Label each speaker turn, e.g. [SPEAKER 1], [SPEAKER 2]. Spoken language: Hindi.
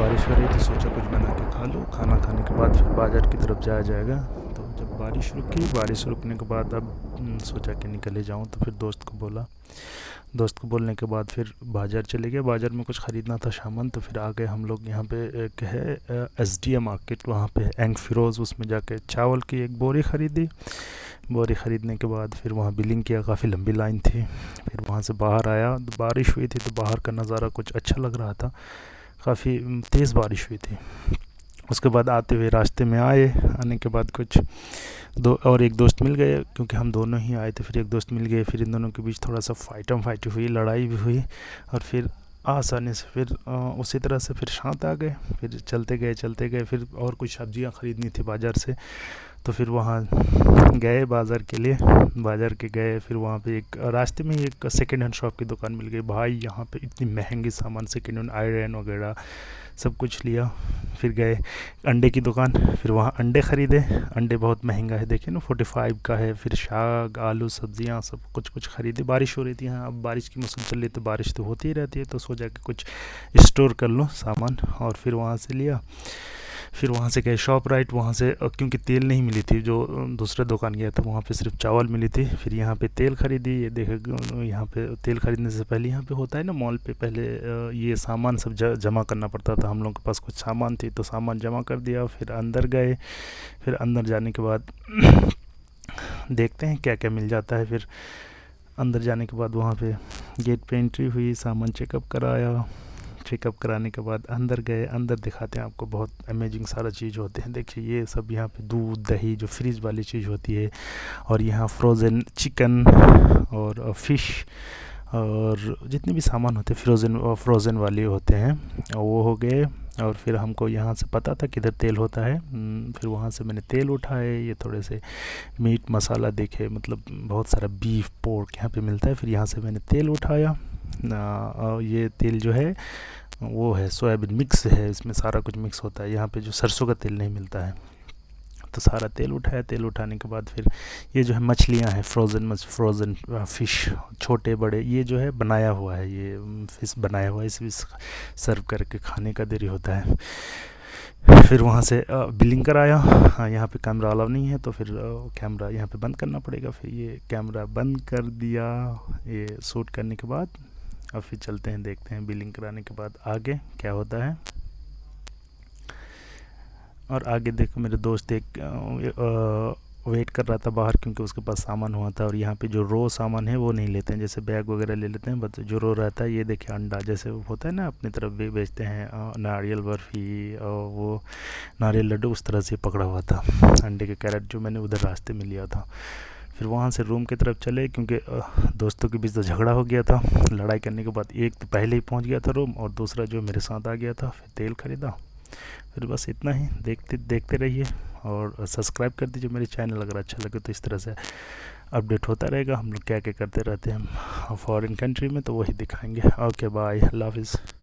[SPEAKER 1] बारिश हो रही थी, सोचा कुछ बना के खा लूँ। खाना खाने के बाद फिर बाज़ार की तरफ जाया जाएगा। तो जब बारिश रुकी, बारिश रुकने के बाद अब सोचा कि निकले जाऊँ, तो फिर दोस्त को बोला। दोस्त को बोलने के बाद फिर बाज़ार चले गए। बाज़ार में कुछ ख़रीदना था सामान, तो फिर आ गए हम लोग यहाँ पे एक है SDA मार्केट, वहाँ पे एंग फिरोज़, उसमें जाके चावल की एक बोरी ख़रीदी। बोरी ख़रीदने के बाद फिर वहाँ बिलिंग किया, काफ़ी लंबी लाइन थी। फिर वहाँ से बाहर आया, तो बारिश हुई थी, तो बाहर का नज़ारा कुछ अच्छा लग रहा था, काफ़ी तेज़ बारिश हुई थी। उसके बाद आते हुए रास्ते में आए, आने के बाद कुछ दो और एक दोस्त मिल गए, क्योंकि हम दोनों ही आए थे। फिर एक दोस्त मिल गए, फिर इन दोनों के बीच थोड़ा सा फाइट हुई, लड़ाई भी हुई। और फिर आसानी से फिर उसी तरह से फिर शांत आ गए। फिर चलते गए फिर और कुछ सब्जियां ख़रीदनी थी बाज़ार से, तो फिर वहाँ गए बाज़ार के लिए। बाज़ार के गए, फिर वहाँ पे एक रास्ते में ही एक सेकेंड हैंड शॉप की दुकान मिल गई। भाई यहाँ पे इतनी महंगी सामान, सेकेंड हैंड आयरन वगैरह सब कुछ लिया। फिर गए अंडे की दुकान, फिर वहाँ अंडे ख़रीदे। अंडे बहुत महंगा है, देखिए ना, 45 का है। फिर साग, आलू, सब्जियाँ सब कुछ ख़रीदे। बारिश हो रही थी यहाँ, अब बारिश की मौसम चल रही, तो बारिश तो होती ही रहती है, तो सोचा कि कुछ स्टोर कर लूँ सामान। और फिर वहाँ से लिया। फिर वहाँ से गए शॉप राइट, वहाँ से क्योंकि तेल नहीं मिली थी, जो दूसरे दुकान गया था वहाँ पे सिर्फ चावल मिली थी। फिर यहाँ पे तेल ख़रीदी। ये देखे, यहाँ पे तेल ख़रीदने से पहले यहाँ पे होता है ना मॉल पे, पहले ये सामान सब जमा करना पड़ता था। हम लोग के पास कुछ सामान थी, तो सामान जमा कर दिया। फिर अंदर गए। फिर अंदर जाने के बाद देखते हैं क्या क्या मिल जाता है। फिर अंदर जाने के बाद वहाँ पे गेट पे एंट्री हुई, सामान चेकअप कराया। चेकअप कराने के बाद अंदर गए। अंदर दिखाते हैं आपको, बहुत अमेजिंग सारा चीज़ होते हैं। देखिए ये सब यहाँ पे दूध, दही, जो फ्रीज वाली चीज़ होती है, और यहाँ फ्रोज़न चिकन और फ़िश और जितने भी सामान होते हैं फ्रोज़न वाले होते हैं, वो हो गए। और फिर हमको यहाँ से पता था किधर तेल होता है। फिर वहाँ से मैंने तेल उठाए। ये थोड़े से मीट मसाला देखे, मतलब बहुत सारा बीफ पोर्क यहाँ पे मिलता है। फिर यहाँ से मैंने तेल उठाया। ये तेल जो है वो है सोयाबीन मिक्स है, इसमें सारा कुछ मिक्स होता है। यहाँ पे जो सरसों का तेल नहीं मिलता है। तो सारा तेल उठाया। तेल उठाने के बाद फिर ये जो है मछलियाँ हैं, फ्रोज़न फ़िश, छोटे बड़े, ये जो है बनाया हुआ है, ये फ़िश बनाया हुआ है, इसे सर्व करके खाने का देरी होता है। फिर वहाँ से बिलिंग कराया। हाँ, यहाँ पे कैमरा अलाउ नहीं है, तो फिर कैमरा यहाँ पे बंद करना पड़ेगा। फिर ये कैमरा बंद कर दिया ये शूट करने के बाद। और फिर चलते हैं, देखते हैं बिलिंग कराने के बाद आगे क्या होता है। और आगे देखो, मेरे दोस्त एक वेट कर रहा था बाहर, क्योंकि उसके पास सामान हुआ था। और यहाँ पे जो रो सामान है वो नहीं लेते हैं, जैसे बैग वगैरह ले लेते हैं, बट जो रो रहता है, ये देखिए अंडा जैसे होता है ना, अपनी तरफ भी बेचते हैं, नारियल बर्फ़ी और वो नारियल लड्डू, उस तरह से पकड़ा हुआ था अंडे के कैरेट, जो मैंने उधर रास्ते में लिया था। फिर वहाँ से रूम की तरफ चले, क्योंकि दोस्तों के बीच तो झगड़ा हो गया था। लड़ाई करने के बाद एक तो पहले ही पहुँच गया था रूम, और दूसरा जो मेरे साथ आ गया था। फिर तेल ख़रीदा। फिर बस इतना ही। देखते देखते रहिए और सब्सक्राइब कर दीजिए मेरे चैनल, अगर अच्छा लगे तो। इस तरह से अपडेट होता रहेगा, हम लोग क्या क्या करते रहते हैं फॉरेन कंट्री में, तो वही दिखाएंगे। ओके बाय, अल्लाह हाफिज़।